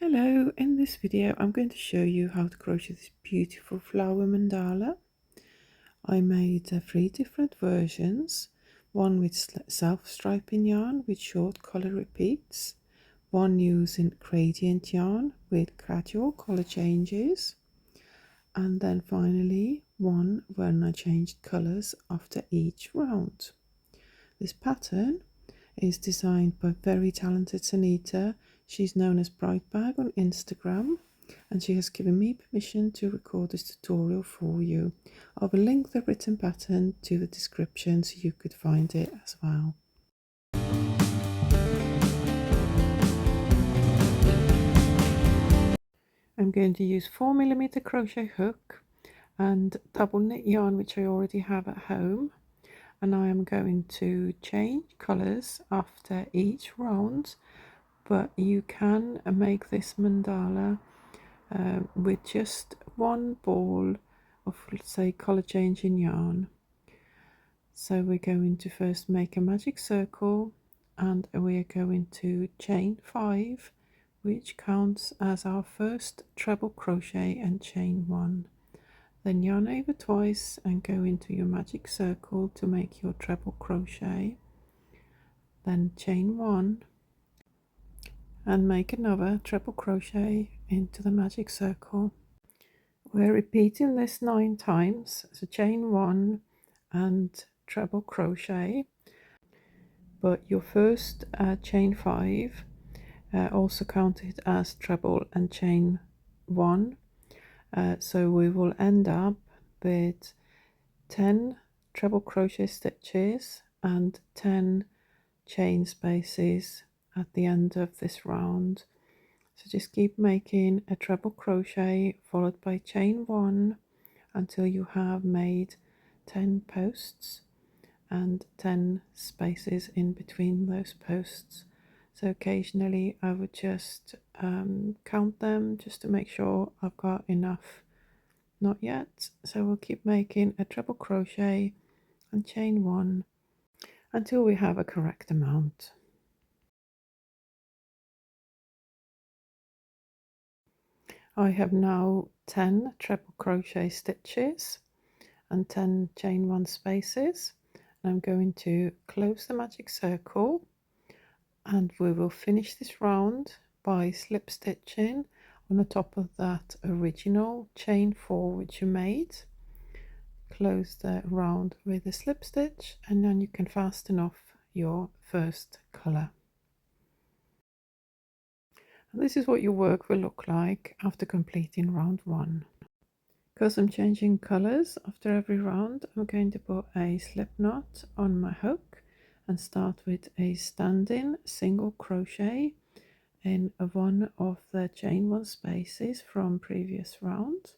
Hello, in this video I'm going to show you how to crochet this beautiful flower mandala. I made 3 different versions, one with self-striping yarn with short colour repeats, one using gradient yarn with gradual colour changes, and then finally one when I changed colours after each round. This pattern is designed by very talented Sanita. She's known as Brightbag on Instagram, and she has given me permission to record this tutorial for you. I will link the written pattern to the description so you could find it as well. I'm going to use 4mm crochet hook and double knit yarn which I already have at home, and I am going to change colours after each round, but you can make this mandala with just one ball of, let's say, colour changing yarn. So we're going to first make a magic circle, and we are going to chain 5, which counts as our first treble crochet, and chain 1. Then yarn over twice and go into your magic circle to make your treble crochet. Then chain 1 and make another treble crochet into the magic circle. We're repeating this 9 times, so chain 1 and treble crochet, but your first chain 5 also counted as treble and chain 1, so we will end up with 10 treble crochet stitches and 10 chain spaces at the end of this round. So just keep making a treble crochet followed by chain 1 until you have made 10 posts and 10 spaces in between those posts. So occasionally I would just count them just to make sure I've got enough. Not yet, so we'll keep making a treble crochet and chain 1 until we have a correct amount. I have now 10 treble crochet stitches and 10 chain 1 spaces. I'm going to close the magic circle, and we will finish this round by slip stitching on the top of that original chain 4 which you made. Close the round with a slip stitch, and then you can fasten off your first colour. This is what your work will look like after completing round 1. Because I'm changing colours after every round, I'm going to put a slip knot on my hook and start with a standing single crochet in one of the chain 1 spaces from previous round.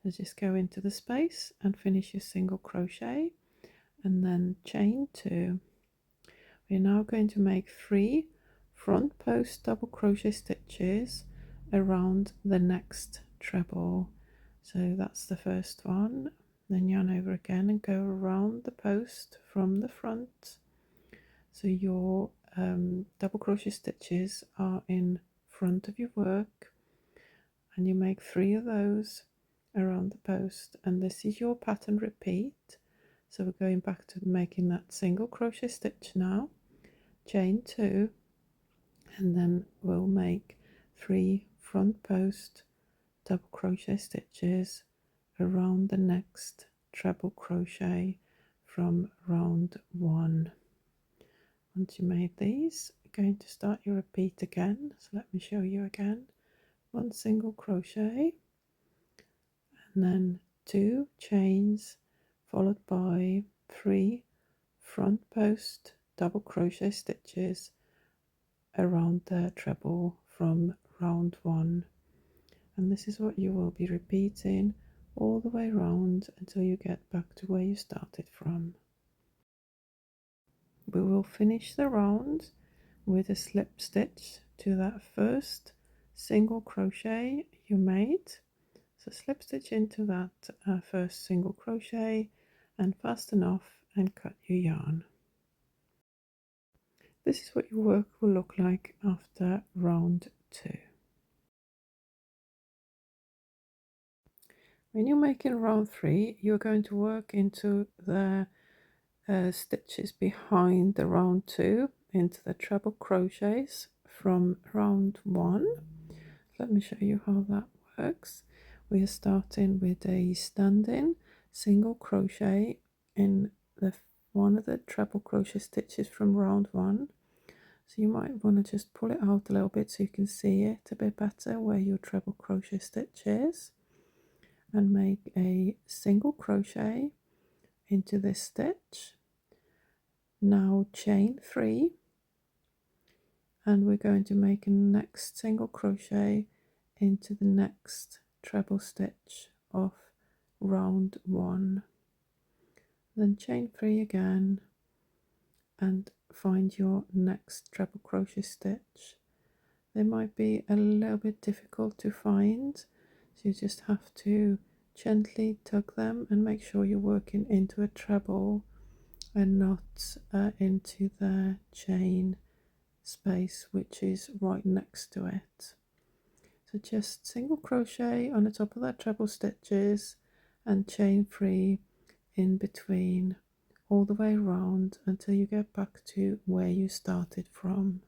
So just go into the space and finish your single crochet and then chain 2. We're now going to make 3 front post double crochet stitches around the next treble. So that's the first one. Then yarn over again and go around the post from the front. So your double crochet stitches are in front of your work, and you make 3 of those around the post, and this is your pattern repeat. So we're going back to making that single crochet stitch now, chain 2, and then we'll make 3 front post double crochet stitches around the next treble crochet from round 1. Once you made these, you're going to start your repeat again. So let me show you again. 1 single crochet and then 2 chains followed by 3 front post double crochet stitches around the treble from round 1, and this is what you will be repeating all the way around until you get back to where you started from. We will finish the round with a slip stitch to that first single crochet you made. So slip stitch into that first single crochet and fasten off and cut your yarn. This is what your work will look like after round 2. When you're making round 3, you're going to work into the stitches behind the round 2 into the treble crochets from round 1. Let me show you how that works. We are starting with a standing single crochet in the one of the treble crochet stitches from round 1. So you might want to just pull it out a little bit so you can see it a bit better where your treble crochet stitch is, and make a single crochet into this stitch. Now chain 3, and we're going to make a next single crochet into the next treble stitch of round 1, then chain 3 again and find your next treble crochet stitch. They might be a little bit difficult to find, so you just have to gently tug them and make sure you're working into a treble and not into the chain space which is right next to it. So just single crochet on the top of that treble stitches and chain 3 in between all the way around until you get back to where you started from.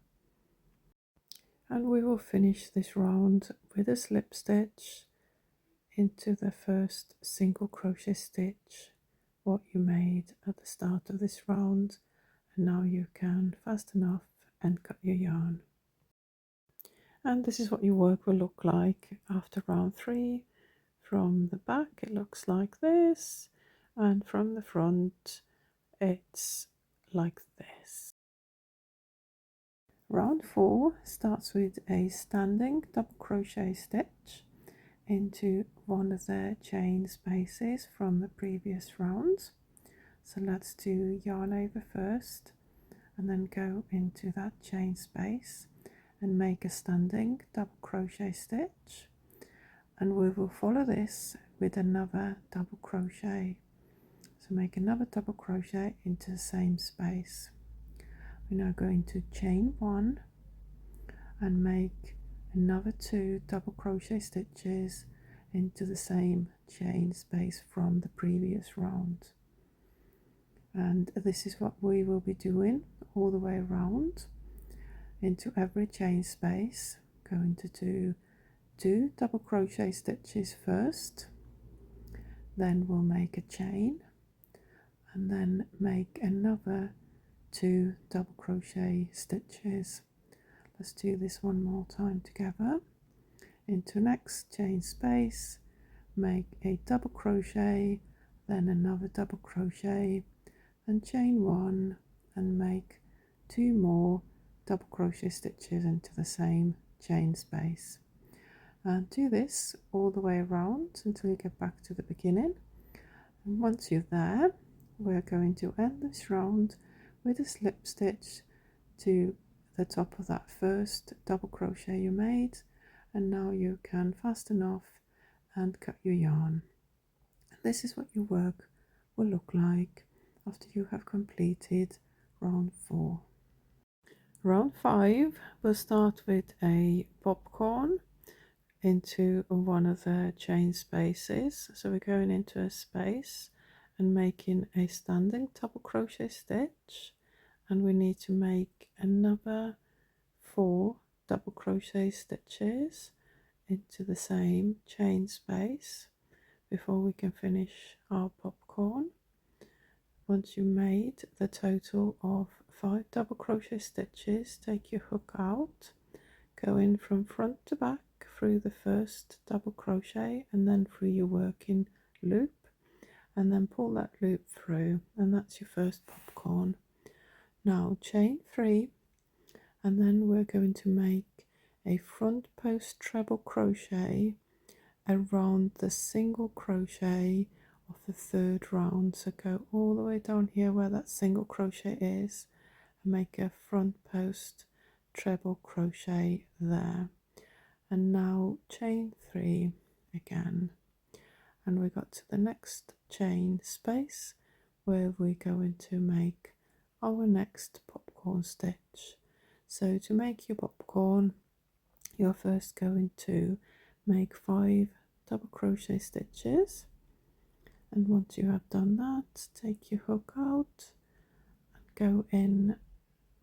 And we will finish this round with a slip stitch into the first single crochet stitch what you made at the start of this round, and now you can fasten off and cut your yarn. And this is what your work will look like after round 3. From the back it looks like this, and from the front it's like this. Round 4 starts with a standing double crochet stitch into one of the chain spaces from the previous round. So let's do yarn over first and then go into that chain space and make a standing double crochet stitch, and we will follow this with another double crochet. So make another double crochet into the same space. We're now going to chain 1 and make another 2 double crochet stitches into the same chain space from the previous round, and this is what we will be doing all the way around. Into every chain space, going to do 2 double crochet stitches first, then we'll make a chain and then make another 2 double crochet stitches. Let's do this one more time together. Into next chain space, make a double crochet, then another double crochet, and chain 1 and make 2 more double crochet stitches into the same chain space, and do this all the way around until you get back to the beginning. And once you're there, we're going to end this round with a slip stitch to the top of that first double crochet you made, and now you can fasten off and cut your yarn. This is what your work will look like after you have completed round 4. Round 5 we'll start with a popcorn into one of the chain spaces. So we're going into a space and making a standing double crochet stitch, and we need to make another 4 double crochet stitches into the same chain space before we can finish our popcorn. Once you made the total of 5 double crochet stitches, take your hook out, go in from front to back through the first double crochet and then through your working loop, and then pull that loop through, and that's your first popcorn. Now chain 3, and then we're going to make a front post treble crochet around the single crochet of the 3rd round. So go all the way down here where that single crochet is and make a front post treble crochet there, and now chain 3 again, and we got to the next chain space where we're going to make our next popcorn stitch. So to make your popcorn, you're first going to make 5 double crochet stitches, and once you have done that, take your hook out and go in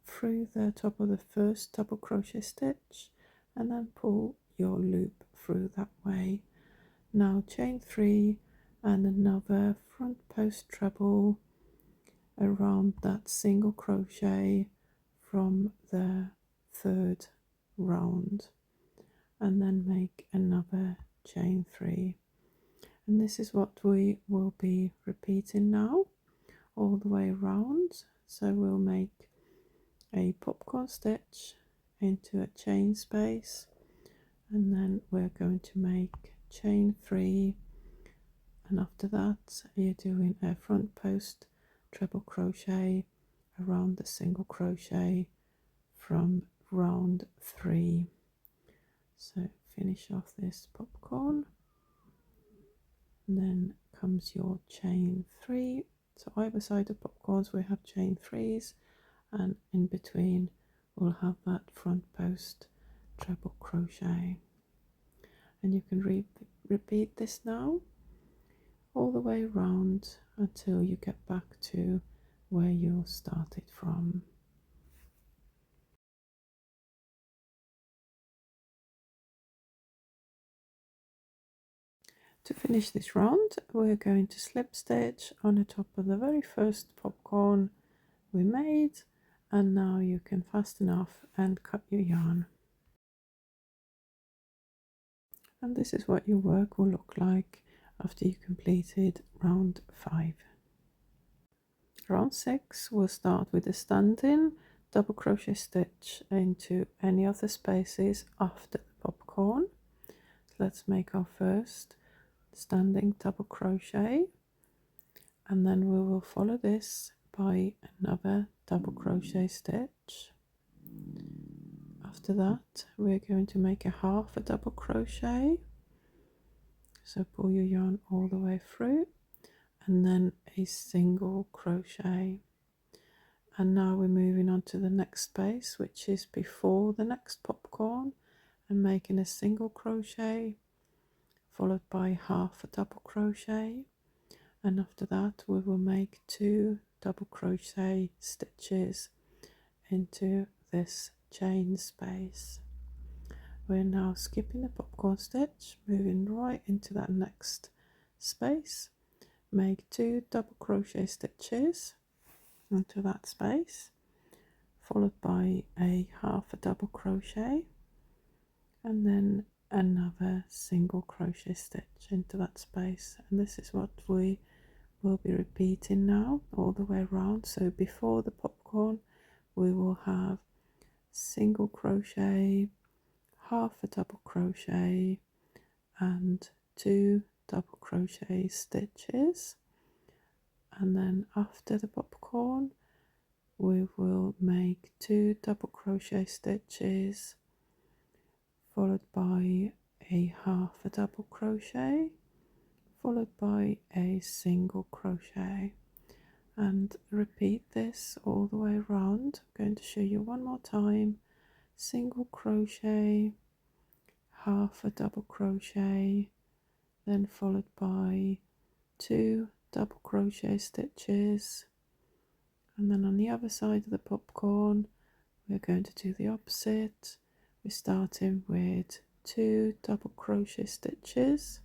through the top of the first double crochet stitch and then pull your loop through that way. Now chain 3 and another front post treble around that single crochet from the third round, and then make another chain 3, and this is what we will be repeating now all the way around. So we'll make a popcorn stitch into a chain space, and then we're going to make chain 3, and after that you're doing a front post treble crochet around the single crochet from round 3. So finish off this popcorn, and then comes your chain 3. So either side of popcorns we have chain 3s, and in between we'll have that front post treble crochet, and you can repeat this now all the way around until you get back to where you started from. To finish this round, we're going to slip stitch on the top of the very first popcorn we made, and now you can fasten off and cut your yarn. And this is what your work will look like after you completed round 5. Round 6 we'll start with a standing double crochet stitch into any of the spaces after the popcorn. So let's make our first standing double crochet, and then we will follow this by another double crochet stitch. After that we're going to make a half a double crochet, so pull your yarn all the way through, and then a single crochet. And now we're moving on to the next space, which is before the next popcorn, and making a single crochet followed by half a double crochet, and after that we will make 2 double crochet stitches into this chain space. We're now skipping the popcorn stitch, moving right into that next space, make 2 double crochet stitches into that space, followed by a half a double crochet, and then another single crochet stitch into that space. And this is what we will be repeating now all the way around. So before the popcorn we will have single crochet, half a double crochet, and 2 double crochet stitches, and then after the popcorn we will make 2 double crochet stitches followed by a half a double crochet followed by a single crochet, and repeat this all the way around. I'm going to show you one more time. Single crochet, half a double crochet, then followed by 2 double crochet stitches, and then on the other side of the popcorn we're going to do the opposite. We're starting with 2 double crochet stitches,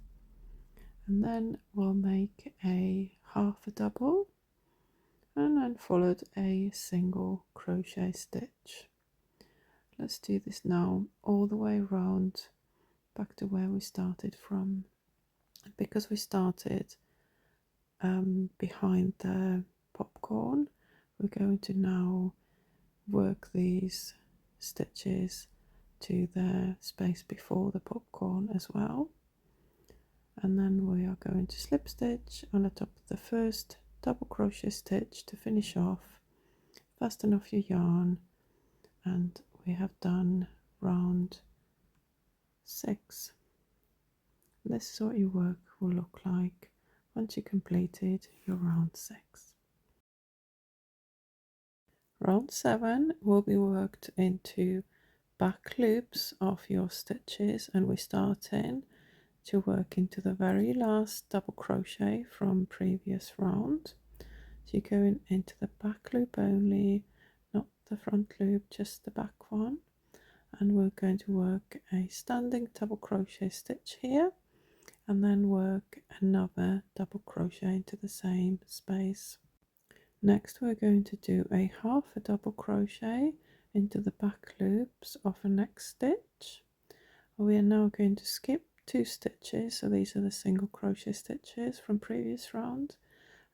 and then we'll make a half a double, and then followed a single crochet stitch. Let's do this now all the way around back to where we started from. Because we started behind the popcorn, we're going to now work these stitches to the space before the popcorn as well, and then we are going to slip stitch on the top of the first double crochet stitch to finish off, fasten off your yarn, and we have done round 6. This is what your work will look like once you completed your round 6. Round 7 will be worked into back loops of your stitches, and we're starting to work into the very last double crochet from previous round. So you're going into the back loop only, not the front loop, just the back one. And we're going to work a standing double crochet stitch here, and then work another double crochet into the same space. Next we're going to do a half a double crochet into the back loops of the next stitch. We are now going to skip 2 stitches, so these are the single crochet stitches from previous round,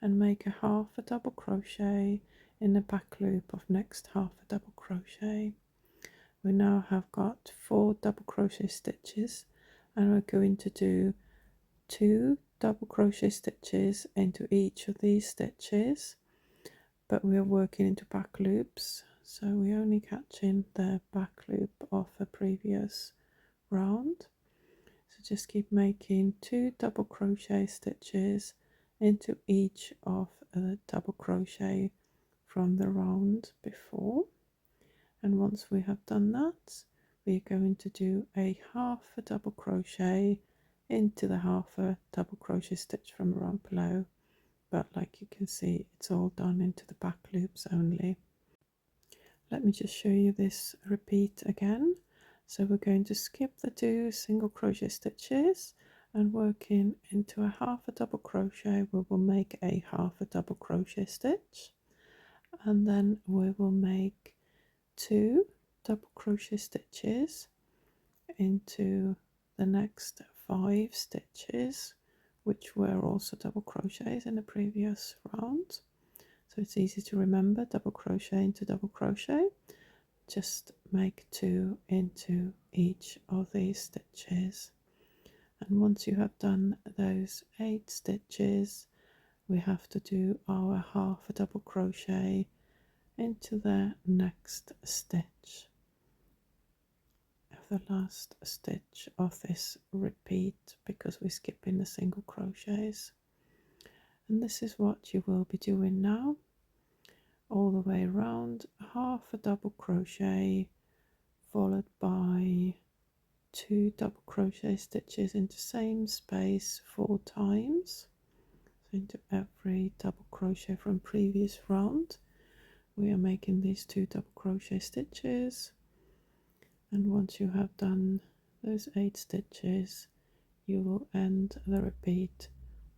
and make a half a double crochet in the back loop of next half a double crochet. We now have got 4 double crochet stitches, and we're going to do 2 double crochet stitches into each of these stitches, but we are working into back loops, so we only catch in the back loop of a previous round. So just keep making 2 double crochet stitches into each of the double crochet from the round before, and once we have done that, we're going to do a half a double crochet into the half a double crochet stitch from the round below, but like you can see, it's all done into the back loops only. Let me just show you this repeat again. So we're going to skip the 2 single crochet stitches and working into a half a double crochet, we will make a half a double crochet stitch, and then we will make 2 double crochet stitches into the next 5 stitches, which were also double crochets in the previous round. So it's easy to remember, double crochet into double crochet. Just make 2 into each of these stitches, and once you have done those 8 stitches, we have to do our half a double crochet into the next stitch of the last stitch of this repeat, because we're skipping the single crochets. And this is what you will be doing now, all the way around, half a double crochet followed by 2 double crochet stitches into same space 4 times. So into every double crochet from previous round we are making these 2 double crochet stitches, and once you have done those 8 stitches, you will end the repeat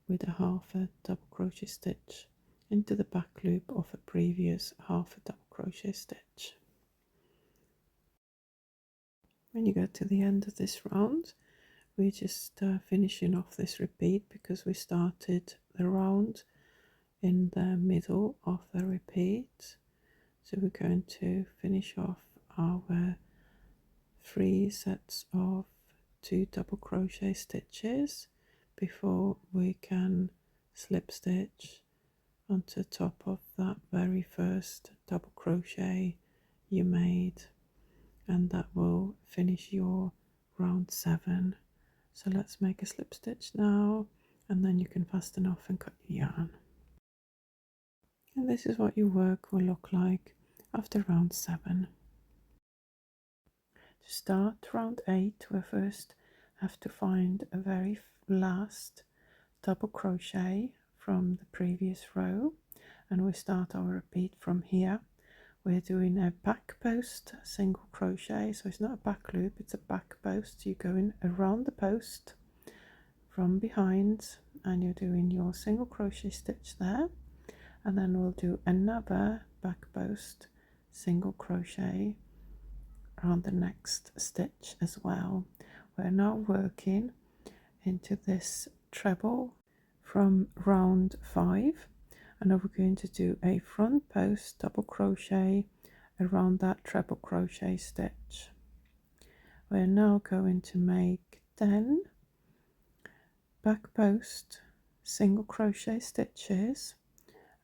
with a half a double crochet stitch into the back loop of a previous half a double crochet stitch. When you get to the end of this round, we're just finishing off this repeat because we started the round in the middle of the repeat. So we're going to finish off our 3 sets of 2 double crochet stitches before we can slip stitch onto top of that very first double crochet you made, and that will finish your round 7. So let's make a slip stitch now, and then you can fasten off and cut your yarn. And this is what your work will look like after round 7. To start round 8, we first have to find a very last double crochet from the previous row, and we start our repeat from here. We're doing a back post single crochet, so it's not a back loop, it's a back post. So you're going around the post from behind and you're doing your single crochet stitch there, and then we'll do another back post single crochet around the next stitch as well. We're now working into this treble from round 5, and we're going to do a front post double crochet around that treble crochet stitch. We're now going to make 10 back post single crochet stitches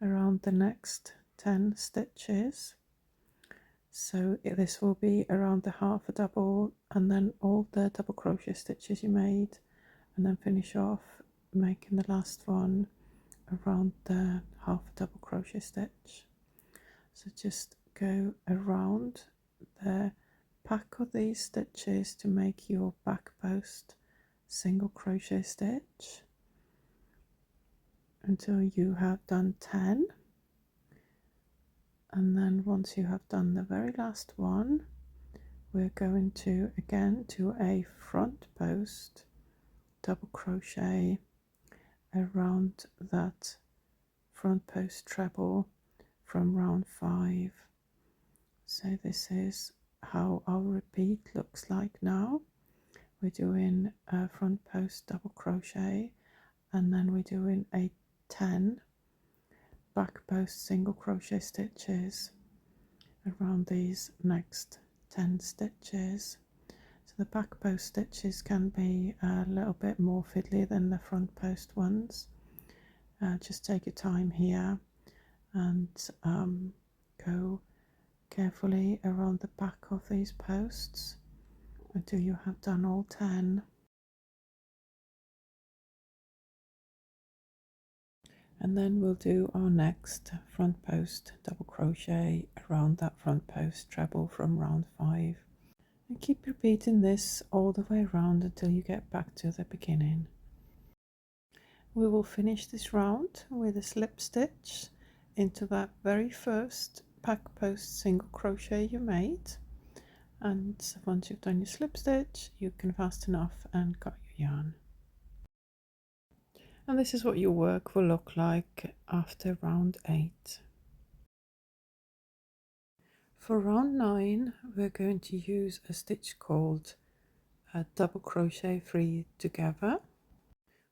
around the next 10 stitches. So this will be around the half a double and then all the double crochet stitches you made, and then finish off making the last one around the half a double crochet stitch. So just go around the pack of these stitches to make your back post single crochet stitch until you have done 10, and then once you have done the very last one, we're going to again do a front post double crochet around that front post treble from round 5. So this is how our repeat looks like now. We're doing a front post double crochet, and then we're doing a 10 back post single crochet stitches around these next 10 stitches. So the back post stitches can be a little bit more fiddly than the front post ones. Just take your time here and go carefully around the back of these posts until you have done all 10. And then we'll do our next front post double crochet around that front post treble from round 5, and keep repeating this all the way around until you get back to the beginning. We will finish this round with a slip stitch into that very first back post single crochet you made, and once you've done your slip stitch you can fasten off and cut your yarn. And this is what your work will look like after round 8. For round 9 we're going to use a stitch called a double crochet 3 together.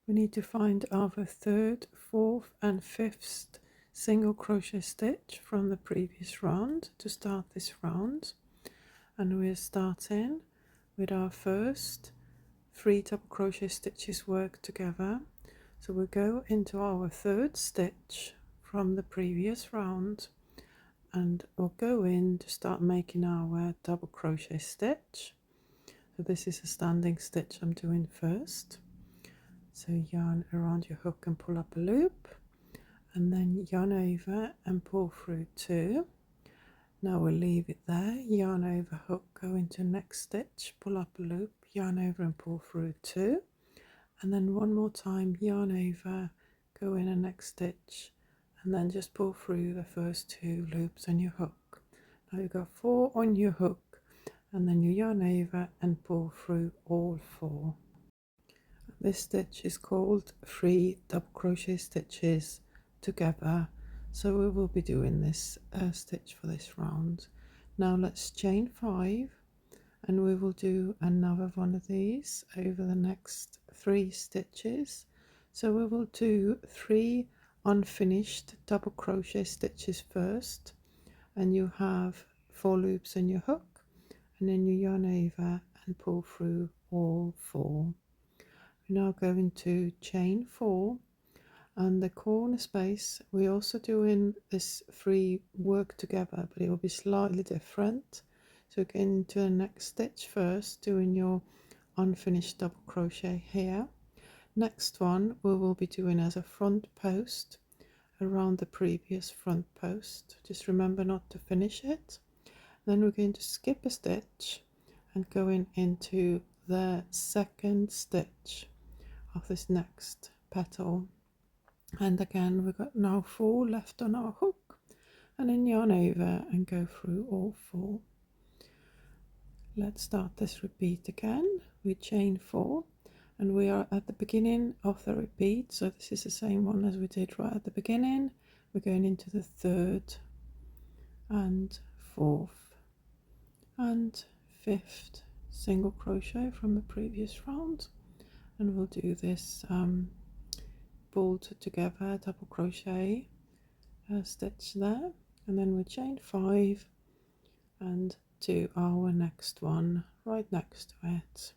We need to find our 3rd, 4th and 5th single crochet stitch from the previous round to start this round, and we're starting with our first 3 double crochet stitches worked together. So we'll go into our 3rd stitch from the previous round, and we'll go in to start making our double crochet stitch. So this is a standing stitch I'm doing first. So yarn around your hook and pull up a loop, and then yarn over and pull through 2. Now we'll leave it there, yarn over, hook, go into next stitch, pull up a loop, yarn over and pull through 2. And then one more time, yarn over, go in a next stitch, and then just pull through the first 2 loops on your hook. Now you've got 4 on your hook, and then you yarn over and pull through all 4. This stitch is called 3 double crochet stitches together, so we will be doing this stitch for this round. Now let's chain 5, and we will do another one of these over the next 3 stitches. So we will do 3 unfinished double crochet stitches first, and you have 4 loops in your hook, and then you yarn over and pull through all 4. We're now going to chain 4, and the corner space we're also doing this 3 work together, but it will be slightly different. So get into the next stitch first, doing your unfinished double crochet here. Next one we will be doing as a front post around the previous front post. Just remember not to finish it. Then we're going to skip a stitch and going into the 2nd stitch of this next petal, and again we've got now 4 left on our hook, and then yarn over and go through all 4. Let's start this repeat again. We chain 4, and we are at the beginning of the repeat, so this is the same one as we did right at the beginning. We're going into the 3rd and 4th and 5th single crochet from the previous round, and we'll do this pulled together double crochet stitch there, and then we chain 5 and do our next one right next to it.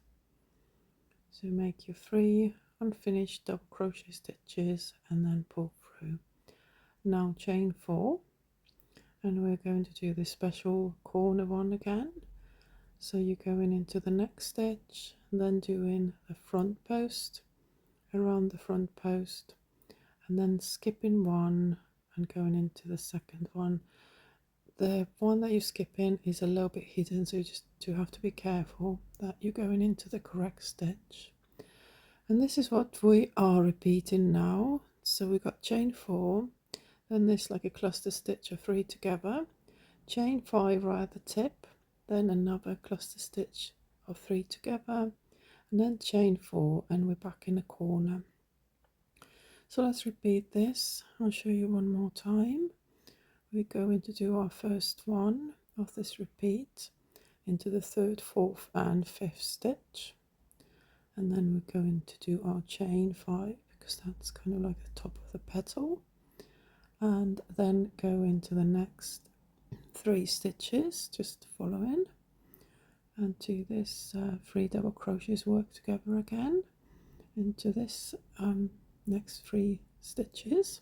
So make your 3 unfinished double crochet stitches and then pull through. Now chain 4, and we're going to do this special corner one again. So you're going into the next stitch and then doing the front post around the front post, and then skipping 1 and going into the 2nd one. The one that you skip in is a little bit hidden, so you just do have to be careful that you're going into the correct stitch. And this is what we are repeating now. So we got chain 4, then this like a cluster stitch of 3 together, chain 5 right at the tip, then another cluster stitch of 3 together, and then chain 4, and we're back in the corner. So let's repeat this. I'll show you one more time. We're going to do our first one of this repeat into the 3rd, 4th and 5th stitch, and then we're going to do our chain 5 because that's kind of like the top of the petal, and then go into the next 3 stitches just following, and do this 3 double crochets, work together again into this next 3 stitches,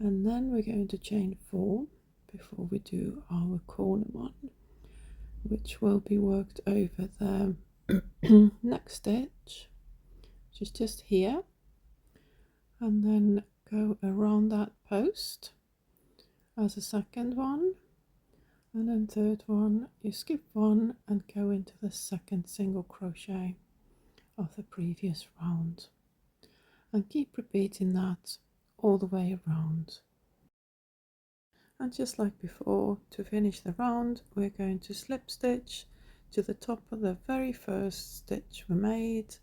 and then we're going to chain 4 before we do our corner one, which will be worked over the next stitch, which is just here, and then go around that post as a second one, and then third one you skip one and go into the second single crochet of the previous round, and keep repeating that all the way around. And just like before, to finish the round we're going to slip stitch to the top of the very first stitch we made,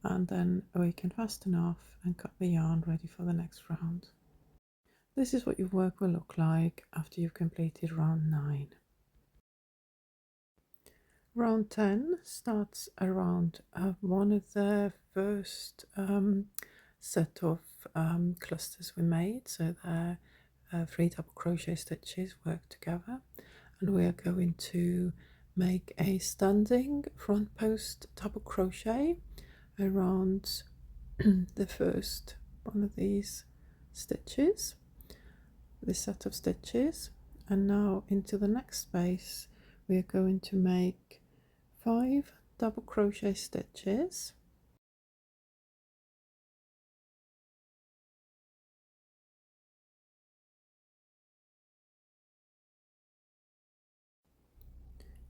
and then we can fasten off and cut the yarn ready for the next round. This is what your work will look like after you've completed round 9. Round 10 starts around one of the first set of clusters we made, so they're 3 double crochet stitches worked together, and we are going to make a standing front post double crochet around the first one of these stitches, this set of stitches, and now into the next space we are going to make 5 double crochet stitches,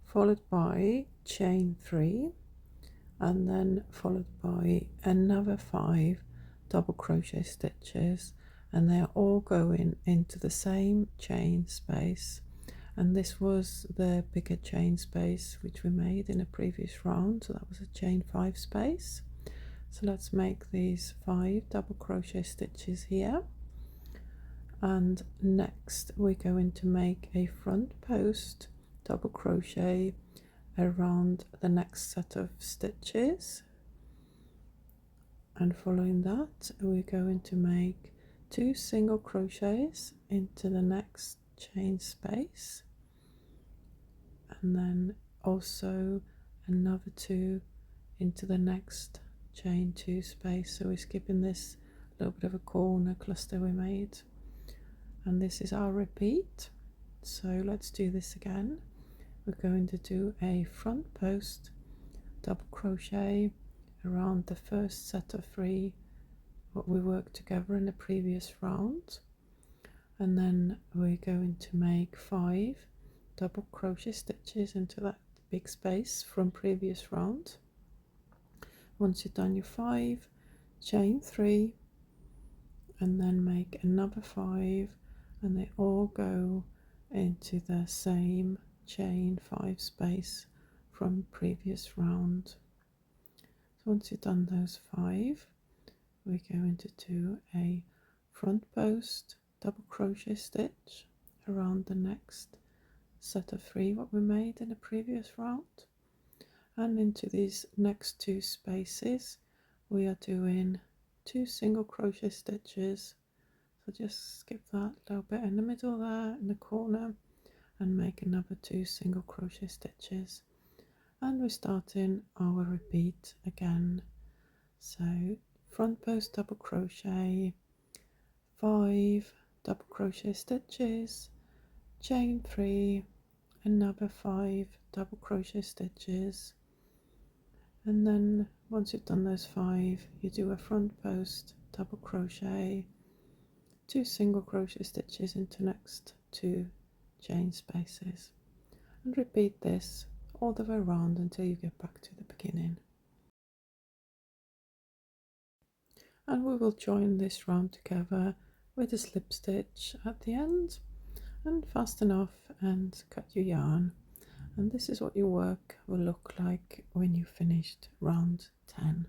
followed by chain 3, and then followed by another 5 double crochet stitches, and they are all going into the same chain space, and this was the bigger chain space which we made in a previous round, so that was a chain 5 space. So let's make these 5 double crochet stitches here, and next we're going to make a front post double crochet around the next set of stitches, and following that we're going to make 2 single crochets into the next chain space, and then also another 2 into the next chain 2 space, so we're skipping this little bit of a corner cluster we made, and this is our repeat. So let's do this again. We're going to do a front post double crochet around the first set of 3 what we worked together in the previous round, and then we're going to make 5 double crochet stitches into that big space from previous round. Once you've done your 5, chain 3, and then make another 5, and they all go into the same chain 5 space from previous round. So once you've done those 5, we're going to do a front post double crochet stitch around the next set of 3 what we made in the previous round, and into these next 2 spaces we are doing 2 single crochet stitches, so just skip that little bit in the middle there in the corner and make another 2 single crochet stitches, and we're starting our repeat again. So front post double crochet, 5 double crochet stitches, chain 3, another 5 double crochet stitches, and then once you've done those 5 you do a front post double crochet, 2 single crochet stitches into next 2 chain spaces, and repeat this all the way around until you get back to the beginning. and we will join this round together with a slip stitch at the end, and fasten off and cut your yarn. And this is what your work will look like when you finished round 10.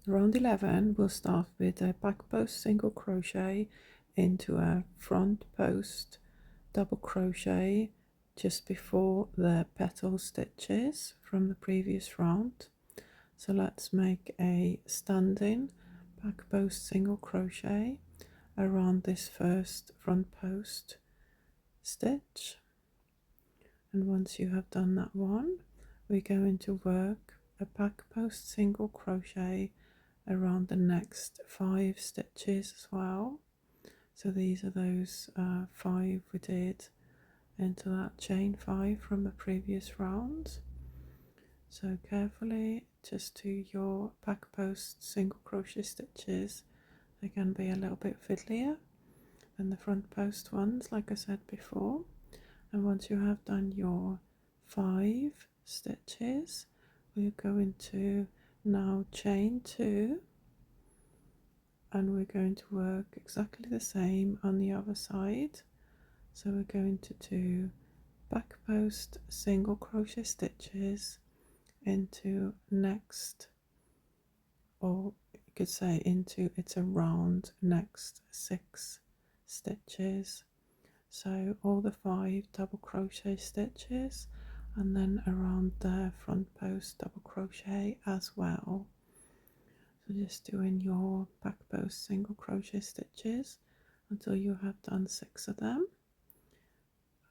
Round 11 we'll start with a back post single crochet into a front post double crochet just before the petal stitches from the previous round. So let's make a standing back post single crochet around this first front post stitch, and once you have done that one, we're going to work a back post single crochet around the next 5 stitches as well. So these are those 5 we did into that chain 5 from the previous round. So carefully just do your back post single crochet stitches. They can be a little bit fiddlier than the front post ones, like I said before. And once you have done your 5 stitches, we're going to now chain 2, and we're going to work exactly the same on the other side. So we're going to do back post single crochet stitches into next, or you could say into, it's around next 6 stitches. So all the 5 double crochet stitches, and then around the front post double crochet as well. So just doing your back post single crochet stitches until you have done 6 of them.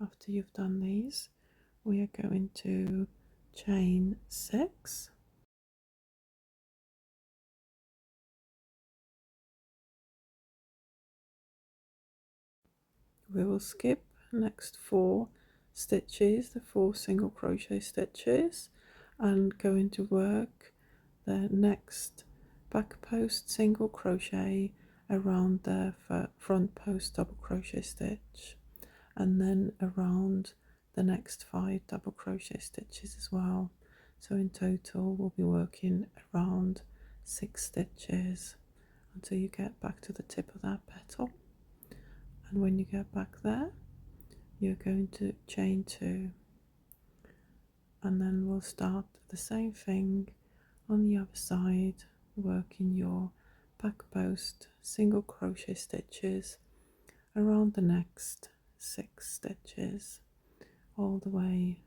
After you've done these, we are going to chain 6. We will skip next 4 stitches, the 4 single crochet stitches, and going to work the next back post single crochet around the front post double crochet stitch, and then around the next 5 double crochet stitches as well. So in total we'll be working around 6 stitches until you get back to the tip of that petal. And when you get back there, you're going to chain 2, and then we'll start the same thing on the other side, working your back post single crochet stitches around the next 6 stitches all the way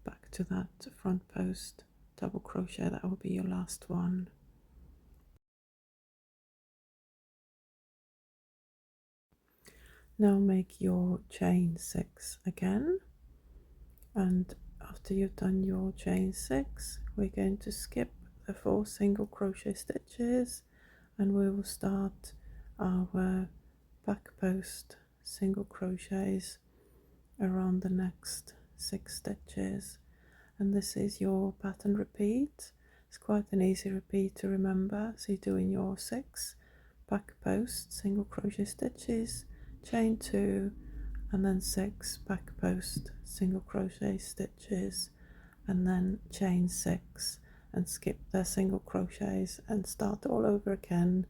back to that front post double crochet. That will be your last one. Now make your chain 6 again, and after you've done your chain 6, we're going to skip the 4 single crochet stitches, and we will start our back post single crochets around the next 6 stitches. And this is your pattern repeat. It's quite an easy repeat to remember. So you're doing your 6 back post single crochet stitches, chain 2, and then 6 back post single crochet stitches, and then chain 6 and skip their single crochets and start all over again,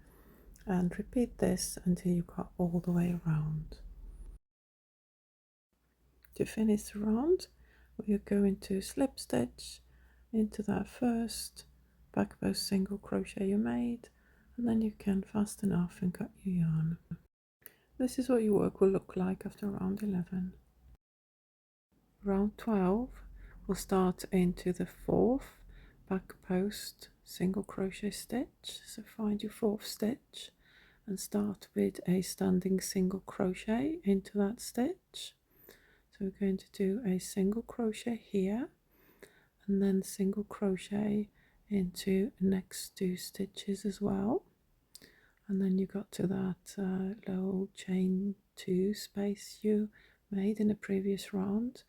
and repeat this until you got all the way around. To finish the round, we are going to slip stitch into that first back post single crochet you made, and then you can fasten off and cut your yarn. This is what your work will look like after round 11. Round 12 will start into the 4th back post single crochet stitch. So find your 4th stitch and start with a standing single crochet into that stitch. So we're going to do a single crochet here, and then single crochet into next 2 stitches as well, and then you got to that little chain 2 space you made in the previous round.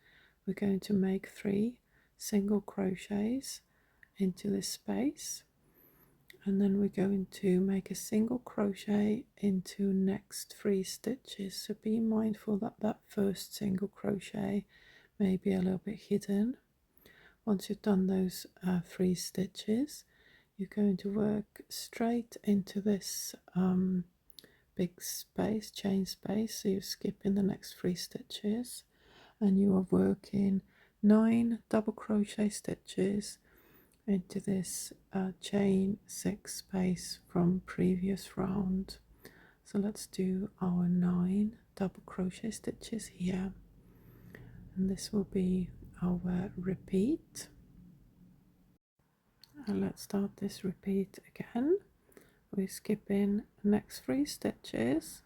We're going to make 3 single crochets into this space, and then we're going to make a single crochet into next 3 stitches. So be mindful that that first single crochet may be a little bit hidden. Once you've done those 3 stitches, you're going to work straight into this big space, chain space, so you're skipping the next 3 stitches, and you are working 9 double crochet stitches into this chain 6 space from previous round. So let's do our 9 double crochet stitches here, and this will be our repeat. And let's start this repeat again. We're skipping the next 3 stitches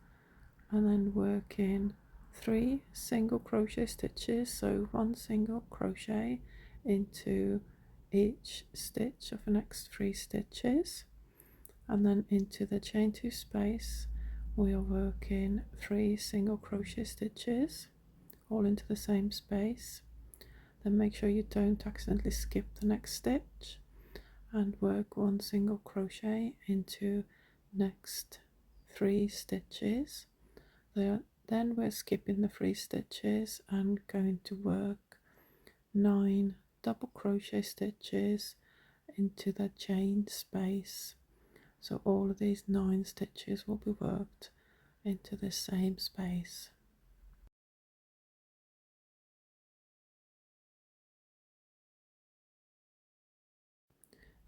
and then working 3 single crochet stitches, so 1 single crochet into each stitch of the next 3 stitches, and then into the chain 2 space we are working 3 single crochet stitches all into the same space. Then make sure you don't accidentally skip the next stitch, and work 1 single crochet into next 3 stitches. Then we're skipping the 3 stitches and going to work 9 double crochet stitches into the chain space. So all of these 9 stitches will be worked into the same space.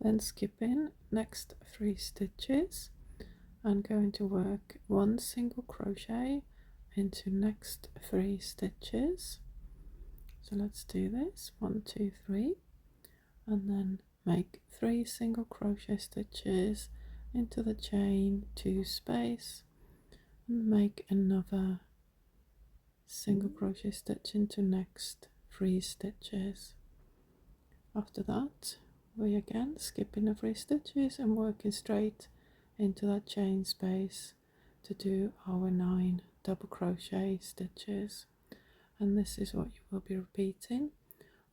Then skipping next 3 stitches and going to work 1 single crochet into next 3 stitches. So let's do this, 1 2 3, and then make 3 single crochet stitches into the chain 2 space, and make another single crochet stitch into next 3 stitches. After that we again skipping the 3 stitches and working straight into that chain space to do our 9 double crochet stitches, and this is what you will be repeating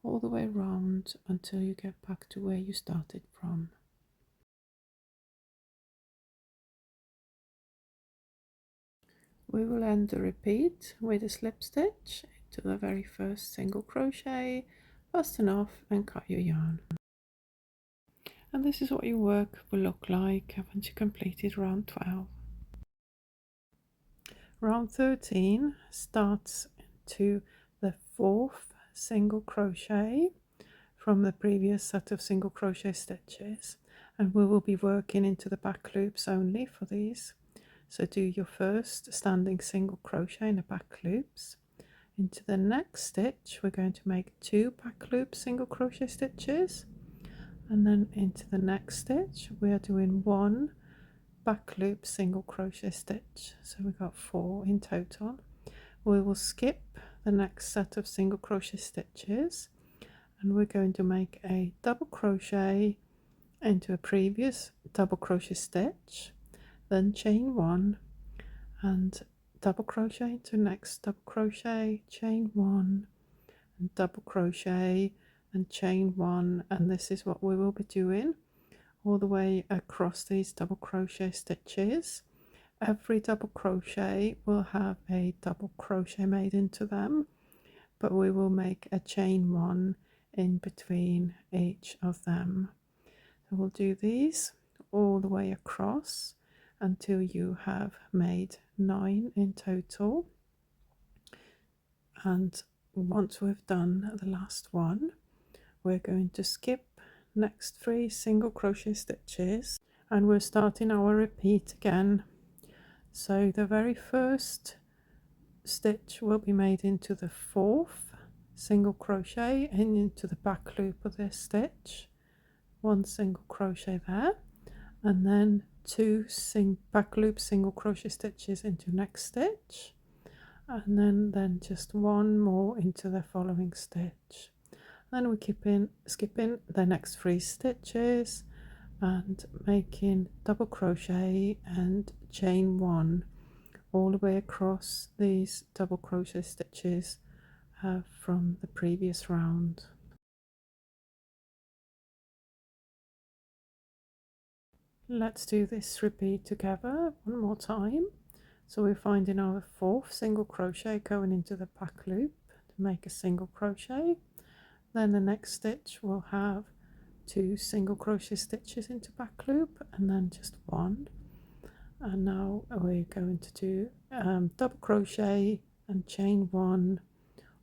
all the way around until you get back to where you started from. We will end the repeat with a slip stitch into the very first single crochet, fasten off and cut your yarn. And this is what your work will look like once you completed round 12. Round 13 starts to the 4th single crochet from the previous set of single crochet stitches, and we will be working into the back loops only for these. So do your first standing single crochet in the back loops. Into the next stitch we're going to make 2 back loop single crochet stitches, and then into the next stitch we are doing 1 back loop single crochet stitch, so we've got 4 in total. We will skip the next set of single crochet stitches and we're going to make a double crochet into a previous double crochet stitch, then chain 1 and double crochet into next double crochet, chain 1 and double crochet and chain 1, and this is what we will be doing all the way across these double crochet stitches. Every double crochet will have a double crochet made into them, but we will make a chain 1 in between each of them. So we'll do these all the way across until you have made 9 in total, and once we've done the last one we're going to skip next 3 single crochet stitches and we're starting our repeat again. So the very first stitch will be made into the 4th single crochet and into the back loop of this stitch, 1 single crochet there, and then 2 back loop single crochet stitches into next stitch, and then just 1 more into the following stitch. Then we keep skipping the next 3 stitches and making double crochet and chain 1 all the way across these double crochet stitches from the previous round. Let's do this repeat together one more time. So we're finding our 4th single crochet going into the back loop to make a single crochet. Then the next stitch will have 2 single crochet stitches into back loop and then just 1. And now we're going to do double crochet and chain 1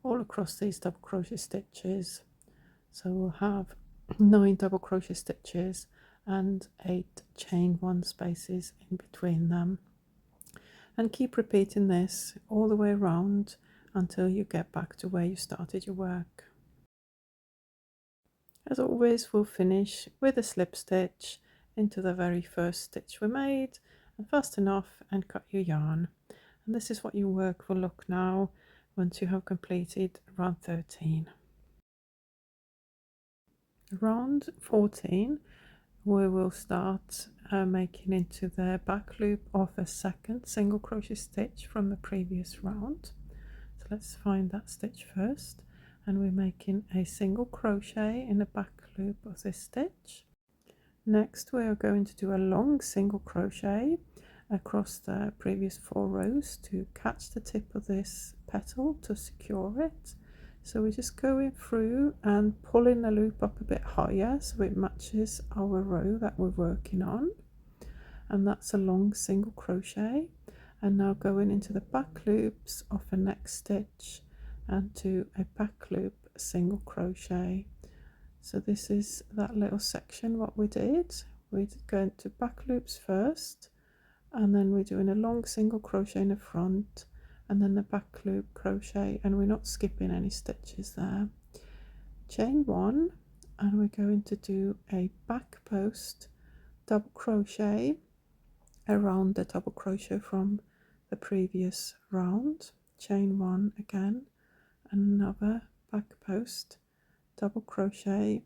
all across these double crochet stitches. So we'll have 9 double crochet stitches and 8 chain 1 spaces in between them, and keep repeating this all the way around until you get back to where you started your work. As always, we'll finish with a slip stitch into the very first stitch we made, and fasten off and cut your yarn. And this is what your work will look now once you have completed round 13. Round 14 we will start making into the back loop of a second single crochet stitch from the previous round. So let's find that stitch first, and we're making a single crochet in the back loop of this stitch. Next we are going to do a long single crochet across the previous 4 rows to catch the tip of this petal to secure it. So we're just going through and pulling the loop up a bit higher so it matches our row that we're working on, and that's a long single crochet. And now going into the back loops of the next stitch and to a back loop single crochet. So this is that little section what we did. We're going to back loops first, and then we're doing a long single crochet in the front and then the back loop crochet, and we're not skipping any stitches there. Chain 1, and we're going to do a back post double crochet around the double crochet from the previous round. Chain 1 again, another back post double crochet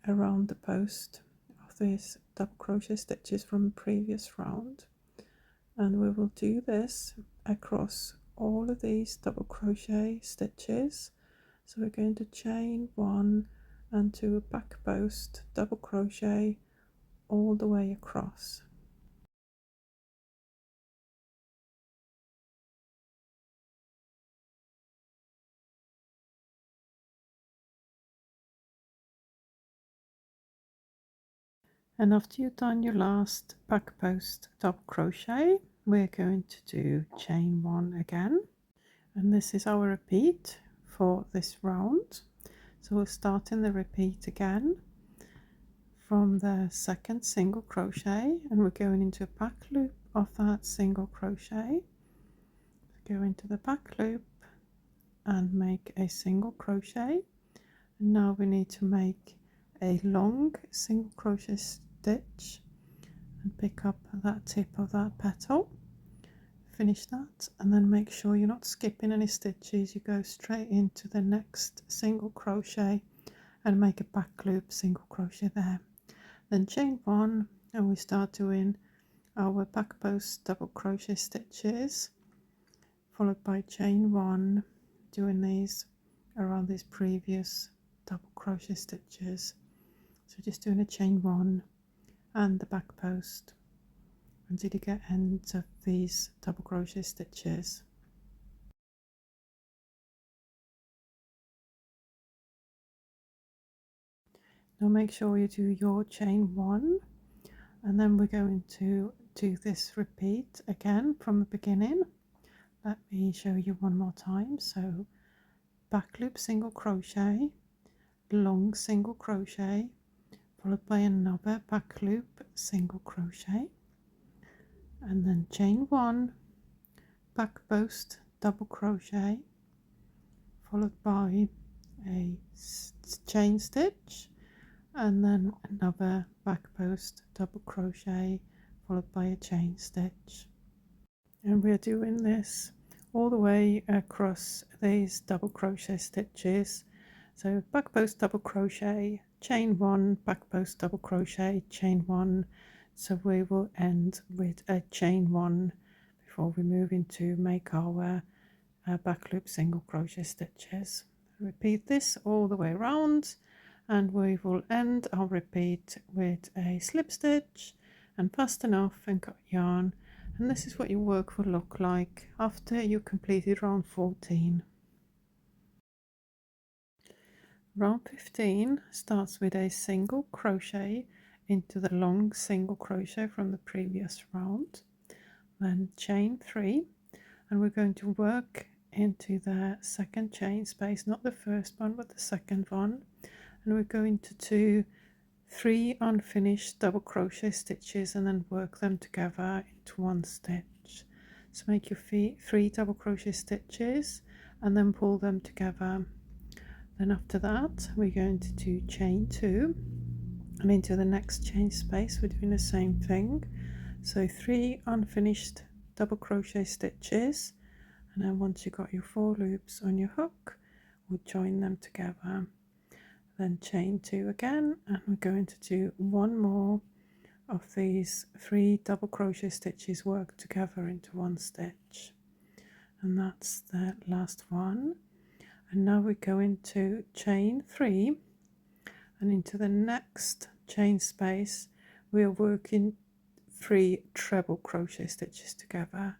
around the post of these double crochet stitches from the previous round, and we will do this across all of these double crochet stitches. So we're going to chain 1 and to a back post double crochet all the way across. And after you've done your last back post double crochet, we're going to do chain 1 again, and this is our repeat for this round. So we're starting the repeat again from the second single crochet, and we're going into a back loop of that single crochet. Go into the back loop and make a single crochet, and now we need to make a long single crochet stitch and pick up that tip of that petal. Finish that, and then make sure you're not skipping any stitches. You go straight into the next single crochet and make a back loop single crochet there, then chain 1, and we start doing our back post double crochet stitches followed by chain 1, doing these around these previous double crochet stitches. So just doing a chain 1 and the back post until you get ends of these double crochet stitches. Now make sure you do your chain 1, and then we're going to do this repeat again from the beginning. Let me show you one more time. So back loop single crochet, long single crochet, followed by another back loop single crochet, and then chain 1, back post double crochet, followed by a chain stitch, and then another back post double crochet followed by a chain stitch. And we're doing this all the way across these double crochet stitches. So back post double crochet, chain 1, back post double crochet, chain 1. So we will end with a chain 1 before we move into make our back loop single crochet stitches. Repeat this all the way around, and we will end our repeat with a slip stitch and fasten off and cut yarn. And this is what your work will look like after you completed round 14. Round 15 starts with a single crochet into the long single crochet from the previous round, then chain 3, and we're going to work into the second chain space, not the first one but the second one, and we're going to do 3 unfinished double crochet stitches and then work them together into one stitch. So make your 3 double crochet stitches and then pull them together. Then after that we're going to do chain 2, and into the next chain space we're doing the same thing, so 3 unfinished double crochet stitches, and then once you've got your 4 loops on your hook, we'll join them together. Then chain 2 again, and we're going to do one more of these 3 double crochet stitches worked together into one stitch, and that's the last one. And now we go into chain 3, and into the next chain space we are working 3 treble crochet stitches together.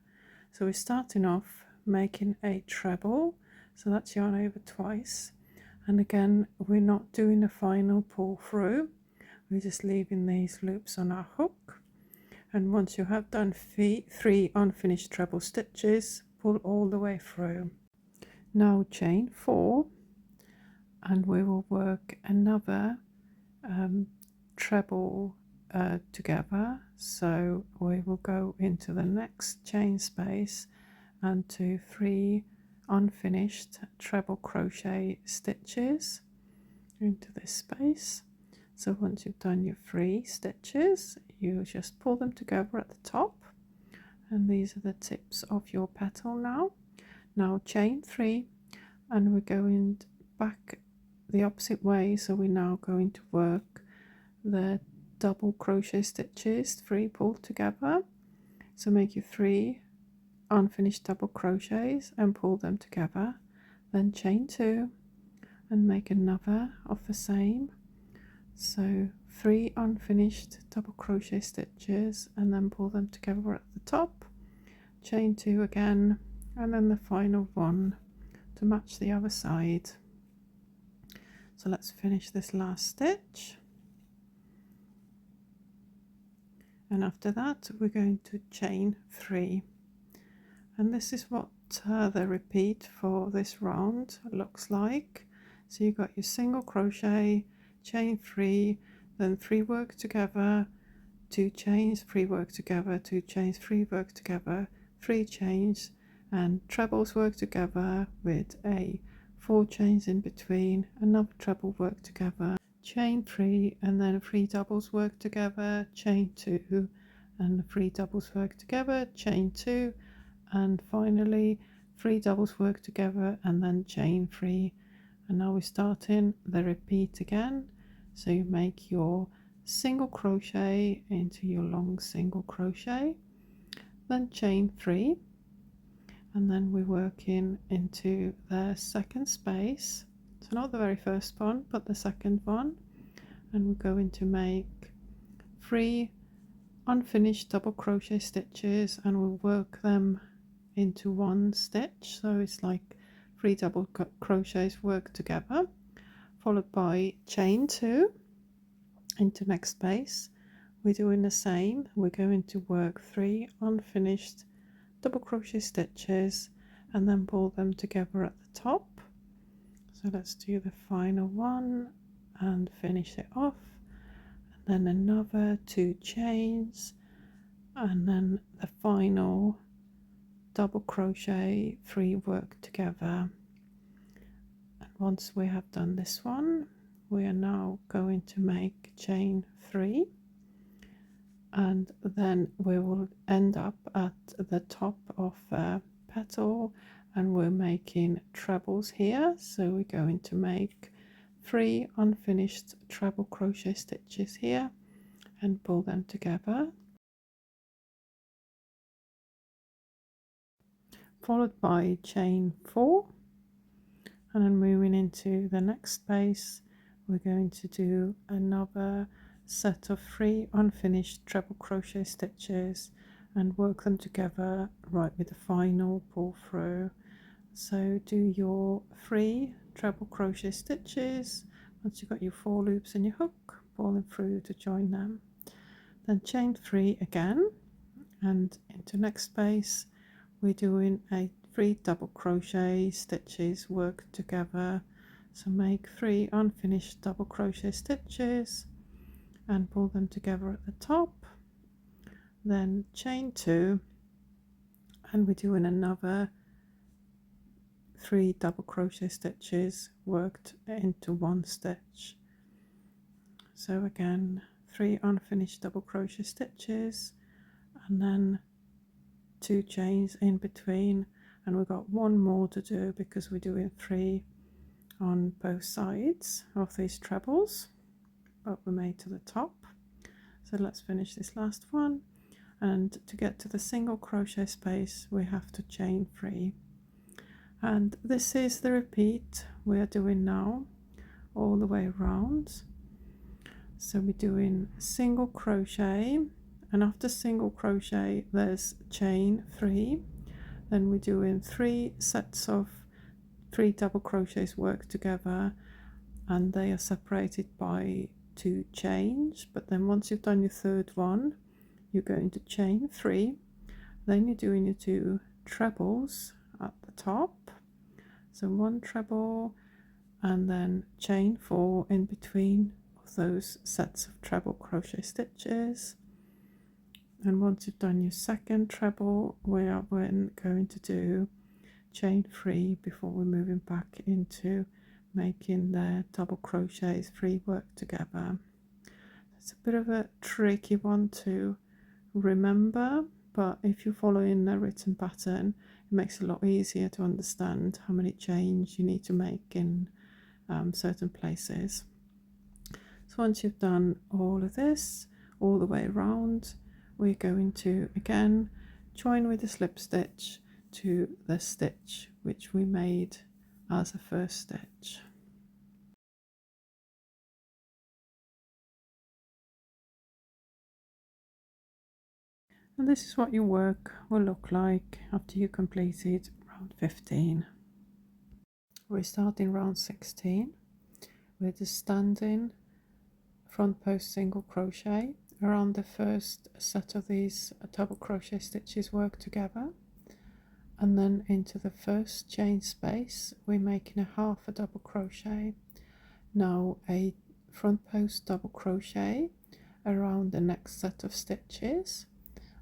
So we're starting off making a treble, so that's yarn over twice, and again we're not doing the final pull through, we're just leaving these loops on our hook. And once you have done 3 unfinished treble stitches, pull all the way through. Now chain 4, and we will work another treble together, so we will go into the next chain space and do 3 unfinished treble crochet stitches into this space. So once you've done your 3 stitches, you just pull them together at the top, and these are the tips of your petal. Now chain 3, and we're going back the opposite way, so we're now going to work the double crochet stitches, 3 pulled together. So make your 3 unfinished double crochets and pull them together, then chain 2 and make another of the same, so 3 unfinished double crochet stitches and then pull them together at the top, chain 2 again, and then the final one to match the other side. So let's finish this last stitch, and after that we're going to chain 3, and this is what the repeat for this round looks like. So you've got your single crochet, chain 3, then 3 work together, 2 chains, 3 work together, 2 chains, 3 work together, 3 chains, and trebles work together with a 4 chains in between, another treble work together, chain 3, and then 3 doubles work together, chain 2, and 3 doubles work together, chain 2, and finally 3 doubles work together and then chain 3. And now we're starting the repeat again, so you make your single crochet into your long single crochet, then chain 3, and then we're working into the second space, so not the very first one but the second one, and we're going to make 3 unfinished double crochet stitches and we'll work them into one stitch, so it's like 3 double crochets worked together, followed by chain 2 into next space. We're doing the same, we're going to work 3 unfinished double crochet stitches and then pull them together at the top. So let's do the final one and finish it off, and then another 2 chains, and then the final double crochet, 3 work together. And once we have done this one, we are now going to make chain 3, and then we will end up at the top of the petal, and we're making trebles here, so we're going to make 3 unfinished treble crochet stitches here and pull them together, followed by chain 4, and then moving into the next space we're going to do another set of 3 unfinished treble crochet stitches and work them together right with the final pull through. So do your 3 treble crochet stitches. Once you've got your 4 loops and your hook, pull them through to join them. Then chain 3 again, and into next space we're doing a 3 double crochet stitches worked together. So make 3 unfinished double crochet stitches and pull them together at the top, then chain 2, and we're doing another 3 double crochet stitches worked into 1 stitch. So again, 3 unfinished double crochet stitches and then 2 chains in between, and we've got 1 more to do because we're doing 3 on both sides of these trebles, but we're made to the top. So let's finish this last one, and to get to the single crochet space we have to chain 3, and this is the repeat we are doing now all the way around. So we're doing single crochet, and after single crochet there's chain 3, then we're doing 3 sets of 3 double crochets worked together, and they are separated by 2 chains. But then once you've done your 3rd one, you're going to chain 3, then you're doing your 2 trebles at the top, so 1 treble and then chain 4 in between of those sets of treble crochet stitches. And once you've done your 2nd treble, we are then going to do chain 3 before we're moving back into making the double crochets 3 work together. It's a bit of a tricky one to remember, but if you're following the written pattern it makes it a lot easier to understand how many chains you need to make in certain places. So once you've done all of this all the way around, we're going to again join with a slip stitch to the stitch which we made as a first stitch. And this is what your work will look like after you completed round 15. We're starting round 16 with a standing front post single crochet around the first set of these double crochet stitches worked together, and then into the first chain space we're making a half a double crochet. Now a front post double crochet around the next set of stitches,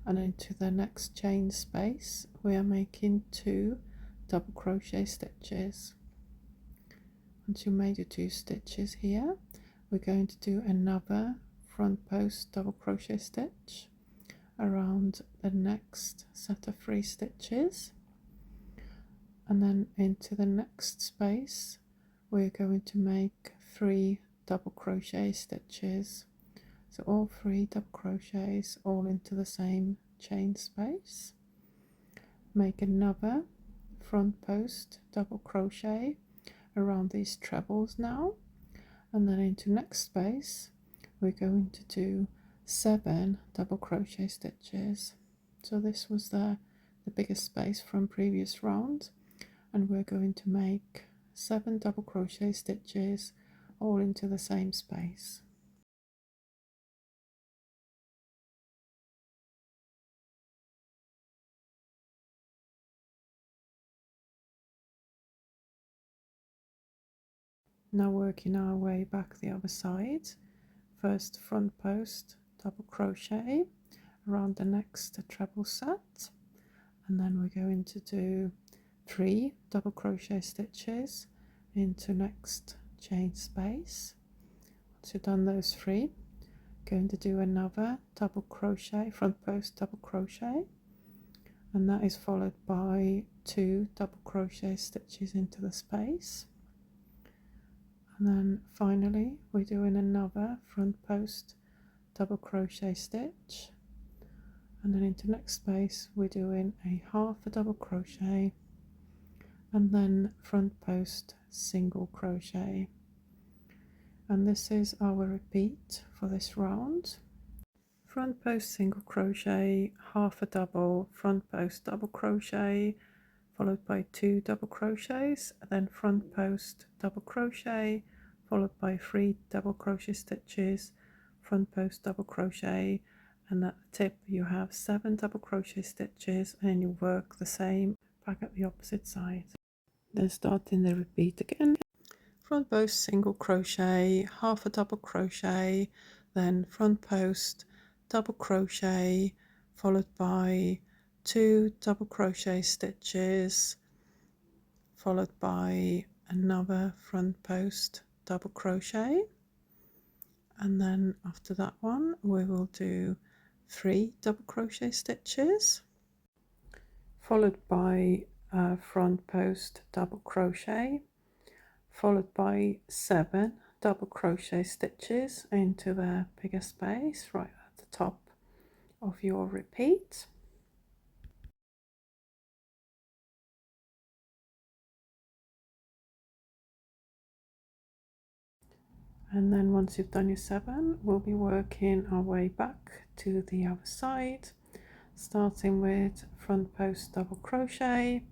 and into the next chain space we are making 2 double crochet stitches. Once you made your 2 stitches here, we're going to do another front post double crochet stitch around the next set of 3 stitches, and then into the next space we're going to make 3 double crochet stitches. So all 3 double crochets all into the same chain space. Make another front post double crochet around these trebles now, and then into next space we're going to do 7 double crochet stitches. So this was the biggest space from previous round, and we're going to make 7 double crochet stitches all into the same space. Now working our way back the other side, first front post double crochet around the next treble set, and then we're going to do 3 double crochet stitches into next chain space. Once you've done those 3, going to do another double crochet, front post double crochet, and that is followed by 2 double crochet stitches into the space. And then finally we're doing another front post double crochet stitch, and then into next space we're doing a half a double crochet, and then front post single crochet. And this is our repeat for this round. Front post single crochet, half a double, front post double crochet, followed by 2 double crochets, then front post double crochet, followed by 3 double crochet stitches, front post double crochet, and at the tip you have 7 double crochet stitches, and you work the same back at the opposite side. Then starting the repeat again, front post single crochet, half a double crochet, then front post double crochet, followed by 2 double crochet stitches, followed by another front post double crochet, and then after that one we will do 3 double crochet stitches, followed by a front post double crochet, followed by 7 double crochet stitches into the bigger space right at the top of your repeat. And then once you've done your 7, we'll be working our way back to the other side, starting with front post double crochet,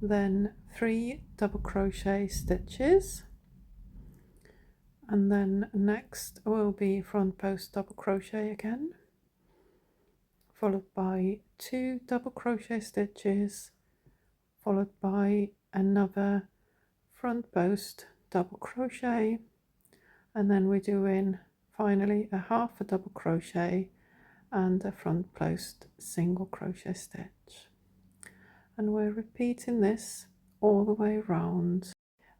then 3 double crochet stitches, and then next will be front post double crochet again, followed by 2 double crochet stitches, followed by another front post double crochet, and then we're doing finally a half a double crochet and a front post single crochet stitch, and we're repeating this all the way around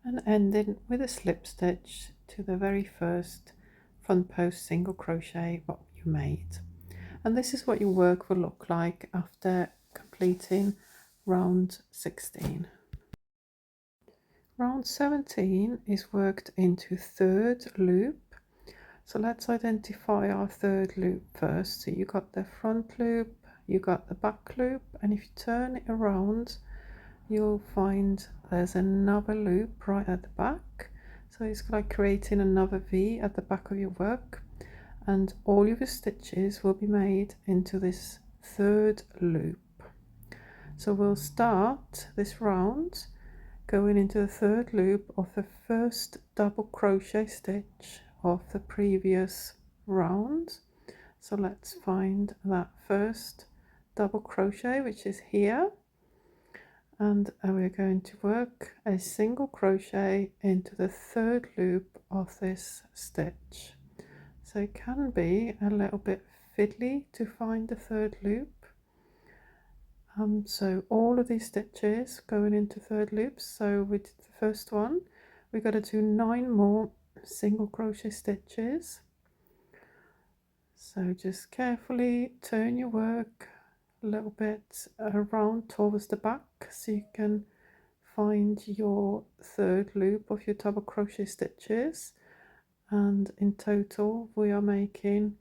and ending with a slip stitch to the very first front post single crochet what you made. And this is what your work will look like after completing round 16. Round 17 is worked into third loop. So let's identify our third loop first. So you got the front loop, you got the back loop, and if you turn it around, you'll find there's another loop right at the back. So it's like creating another V at the back of your work, and all of your stitches will be made into this third loop. So we'll start this round going into the third loop of the first double crochet stitch of the previous round. So let's find that first double crochet, which is here, and we're going to work a single crochet into the third loop of this stitch. So it can be a little bit fiddly to find the third loop. So all of these stitches going into third loops. So we did the first one, we got to do 9 more single crochet stitches. So just carefully turn your work a little bit around towards the back so you can find your third loop of your double crochet stitches, and in total we are making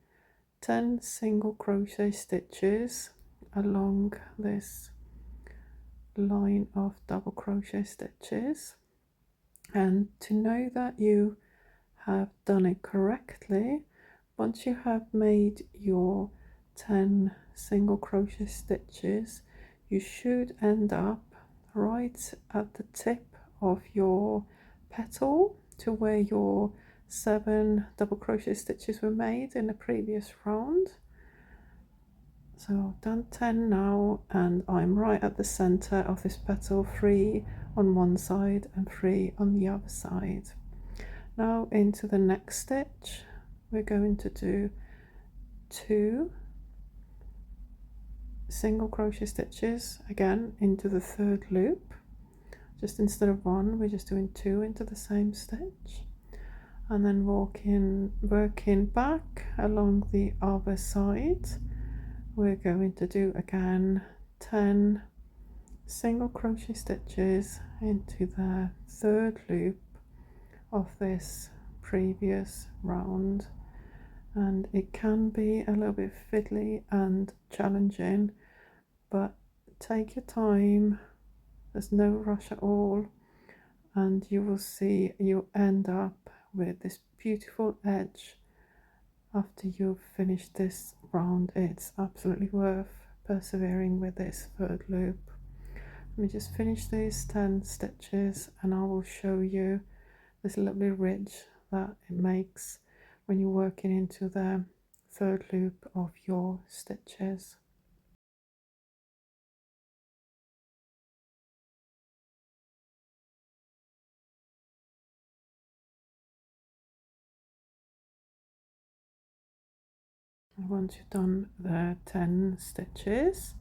10 single crochet stitches along this line of double crochet stitches. And to know that you have done it correctly, once you have made your 10 single crochet stitches, you should end up right at the tip of your petal to where your 7 double crochet stitches were made in the previous round. So I've done 10 now, and I'm right at the center of this petal, 3 on one side and 3 on the other side. Now into the next stitch we're going to do 2 single crochet stitches again into the third loop. Just instead of 1, we're just doing 2 into the same stitch, and then working back along the other side. We're going to do again 10 single crochet stitches into the third loop of this previous round, and it can be a little bit fiddly and challenging, but take your time, there's no rush at all, and you will see you'll end up with this beautiful edge after you've finished this round. It's absolutely worth persevering with this third loop. Let me just finish these 10 stitches and I will show you this lovely ridge that it makes when you're working into the third loop of your stitches. And once you've done the 10 stitches,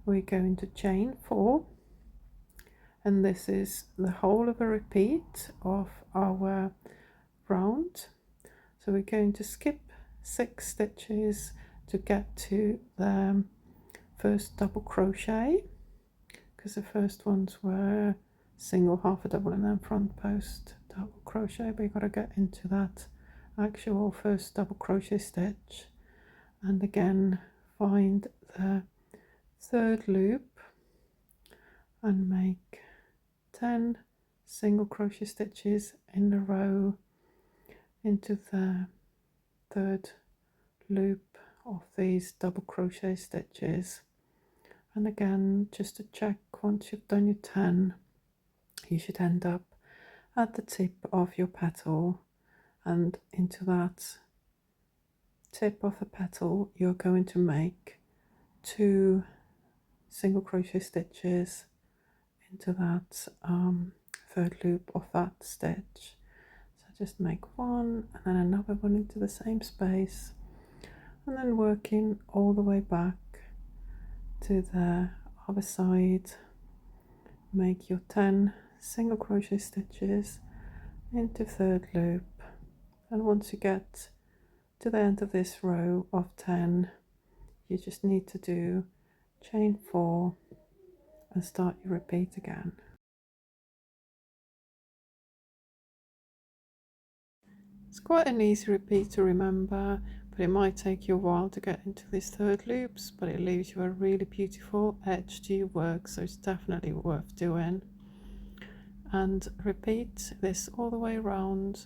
we're going to chain 4, and this is the whole of a repeat of our round. So we're going to skip 6 stitches to get to the first double crochet, because the first ones were single, half a double and then front post double crochet, but you've got to get into that actual first double crochet stitch, and again find the third loop and make 10 single crochet stitches in a row into the third loop of these double crochet stitches. And again, just to check, once you've done your 10, you should end up at the tip of your petal, and into that tip of the petal you're going to make 2 single crochet stitches into that third loop of that stitch. So just make one and then another one into the same space, and then working all the way back to the other side, make your 10 single crochet stitches into third loop. And once you get to the end of this row of 10, you just need to do chain 4 and start your repeat again. It's quite an easy repeat to remember, but it might take you a while to get into these third loops, but it leaves you a really beautiful edge to your work, so it's definitely worth doing. And repeat this all the way around,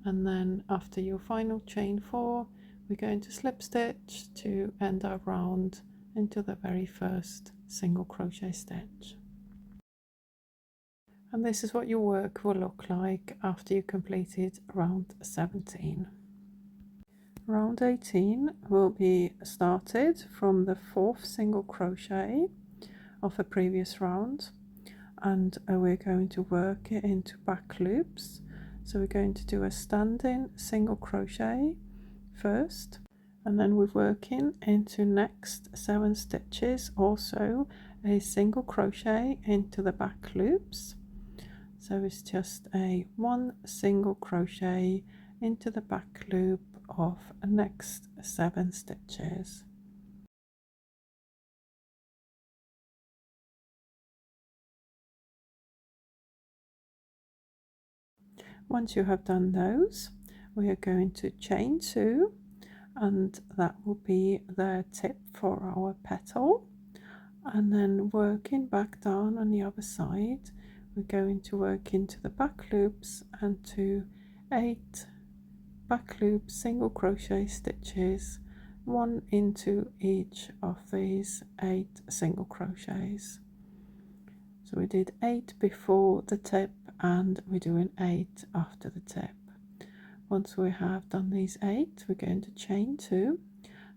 and then after your final chain 4, we're going to slip stitch to end our round into the very first single crochet stitch. And this is what your work will look like after you completed round 17. Round 18 will be started from the 4th single crochet of a previous round, and we're going to work it into back loops. So we're going to do a standing single crochet first, and then we're working into next 7 stitches also a single crochet into the back loops. So it's just a 1 single crochet into the back loop of the next 7 stitches. Once you have done those, we are going to chain 2, and that will be the tip for our petal, and then working back down on the other side, we're going to work into the back loops and to 8 back loop single crochet stitches, 1 into each of these 8 single crochets. So we did 8 before the tip and we're doing 8 after the tip. Once we have done these 8, we're going to chain 2,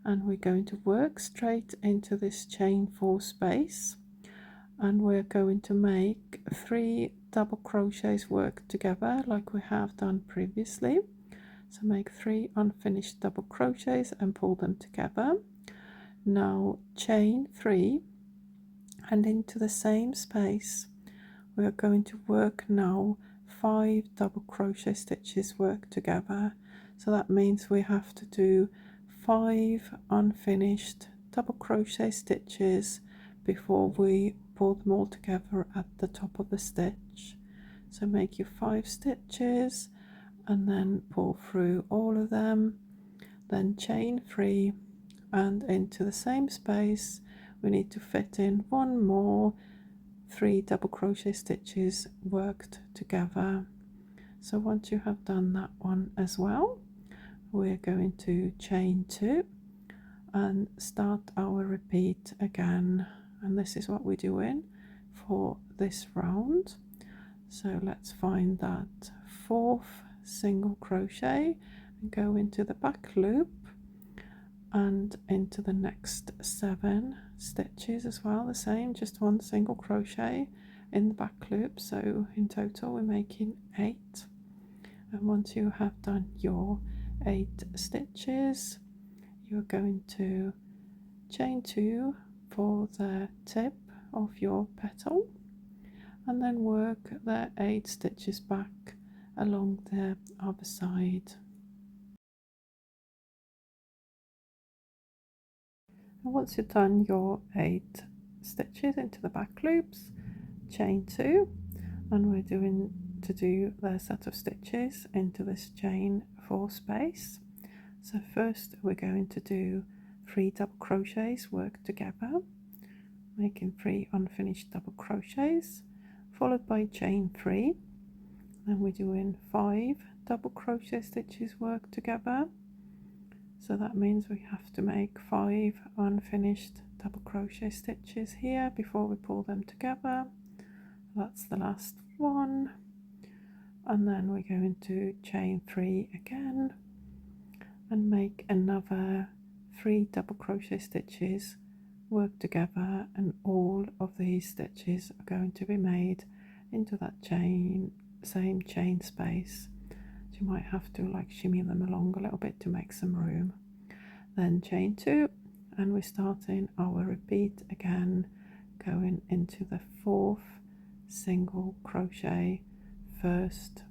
and we're going to work straight into this chain 4 space, and we're going to make 3 double crochets work together like we have done previously. So make 3 unfinished double crochets and pull them together. Now chain 3, and into the same space we are going to work now 5 double crochet stitches work together. So that means we have to do 5 unfinished double crochet stitches before we pull them all together at the top of the stitch. So make your 5 stitches and then pull through all of them, then chain 3, and into the same space we need to fit in 1 more 3 double crochet stitches worked together. So once you have done that one as well, we're going to chain 2 and start our repeat again, and this is what we're doing for this round. So let's find that fourth single crochet and go into the back loop and into the next 7 stitches as well, the same, just 1 single crochet in the back loop. So in total we're making 8, and once you have done your 8 stitches, you're going to chain 2 for the tip of your petal, and then work the 8 stitches back along the other side. And once you've done your 8 stitches into the back loops, chain 2, and we're going to do the set of stitches into this chain 4 space. So first we're going to do 3 double crochets worked together, making 3 unfinished double crochets, followed by chain 3. Then we're doing 5 double crochet stitches worked together, so that means we have to make 5 unfinished double crochet stitches here before we pull them together. That's the last one, and then we're going to chain 3 again and make another 3 double crochet stitches work together, and all of these stitches are going to be made into that same chain space. So you might have to like shimmy them along a little bit to make some room. Then chain 2, and we're starting our repeat again, going into the 4th single crochet first,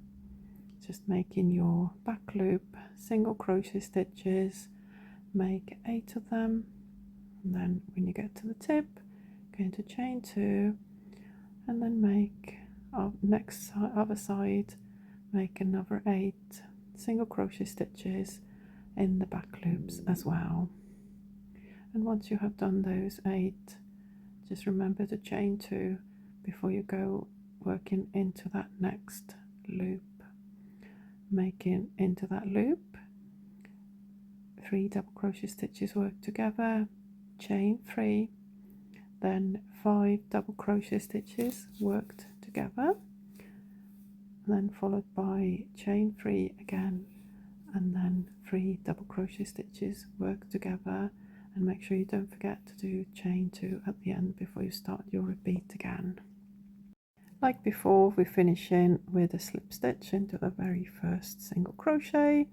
just making your back loop single crochet stitches, make 8 of them, and then when you get to the tip, going to chain 2, and then make other side, make another 8 single crochet stitches in the back loops as well. And once you have done those 8, just remember to chain 2 before you go working into that next loop, making into that loop 3 double crochet stitches work together, chain 3, then 5 double crochet stitches worked together, then followed by chain 3 again, and then 3 double crochet stitches work together, and make sure you don't forget to do chain 2 at the end before you start your repeat again. Like before, we're finishing with a slip stitch into the very first single crochet,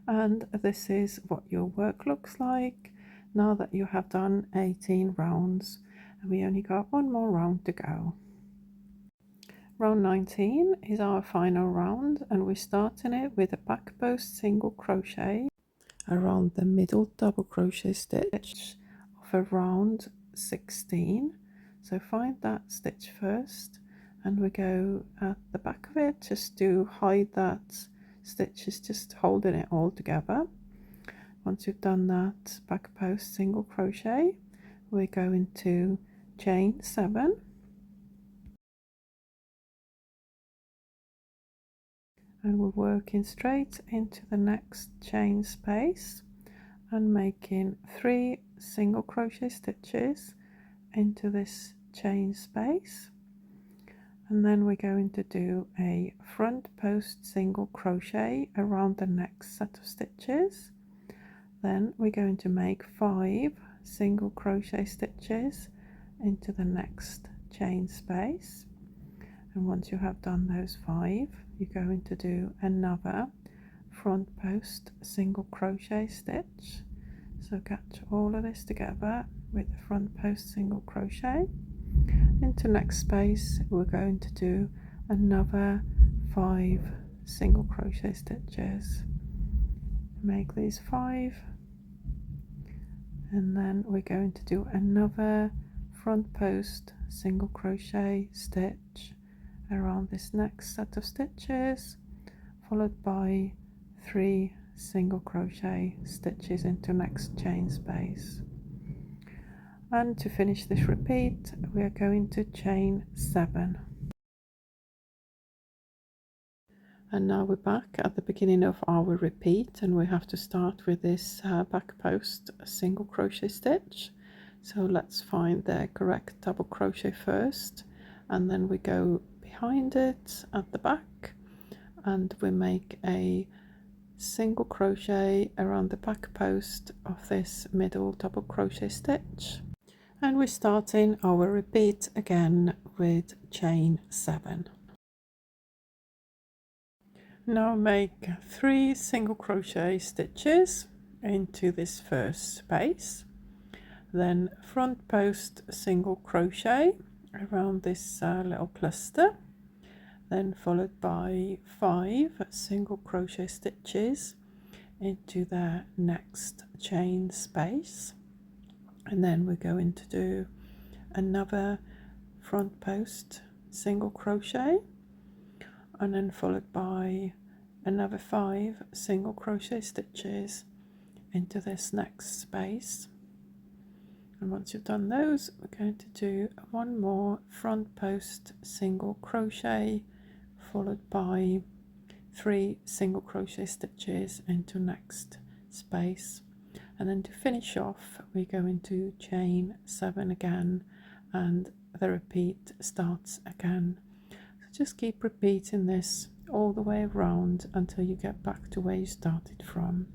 and this is what your work looks like now that you have done 18 rounds, and we only got 1 more round to go. Round 19 is our final round, and we're starting it with a back post single crochet around the middle double crochet stitch of around 16. So find that stitch first, and we go at the back of it just to hide that stitch is just holding it all together. Once you've done that back post single crochet, we're going to chain 7, and we're working straight into the next chain space and making 3 single crochet stitches into this chain space, and then we're going to do a front post single crochet around the next set of stitches. Then we're going to make 5 single crochet stitches into the next chain space, and once you have done those 5, you're going to do another front post single crochet stitch. So catch all of this together with the front post single crochet. Into next space we're going to do another 5 single crochet stitches. Make these 5, and then we're going to do another front post single crochet stitch around this next set of stitches, followed by 3 single crochet stitches into next chain space. And to finish this repeat, we are going to chain 7. And now we're back at the beginning of our repeat, and we have to start with this back post single crochet stitch. So let's find the correct double crochet first, and then we go behind it at the back and we make a single crochet around the back post of this middle double crochet stitch, and we're starting our repeat again with chain 7. Now make 3 single crochet stitches into this first space, then front post single crochet around this little cluster, then followed by 5 single crochet stitches into the next chain space, and then we're going to do another front post single crochet, and then followed by another 5 single crochet stitches into this next space. And once you've done those, we're going to do one more front post single crochet followed by 3 single crochet stitches into next space, and then to finish off we go into chain 7 again, and the repeat starts again. So just keep repeating this all the way around until you get back to where you started from.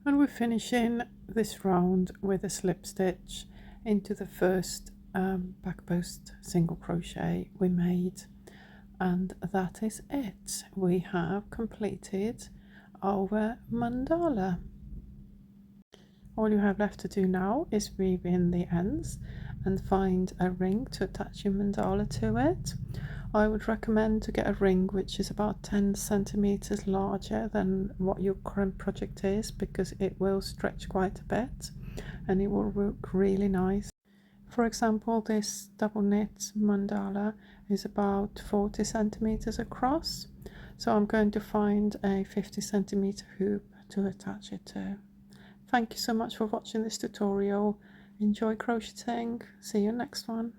And we're finishing this round with a slip stitch into the first back post single crochet we made, and that is it. We have completed our mandala. All you have left to do now is weave in the ends and find a ring to attach your mandala to it. I would recommend to get a ring which is about 10 centimeters larger than what your current project is, because it will stretch quite a bit and it will look really nice. For example, this double knit mandala is about 40 centimeters across, so I'm going to find a 50 centimeter hoop to attach it to. Thank you so much for watching this tutorial. Enjoy crocheting. See you next one.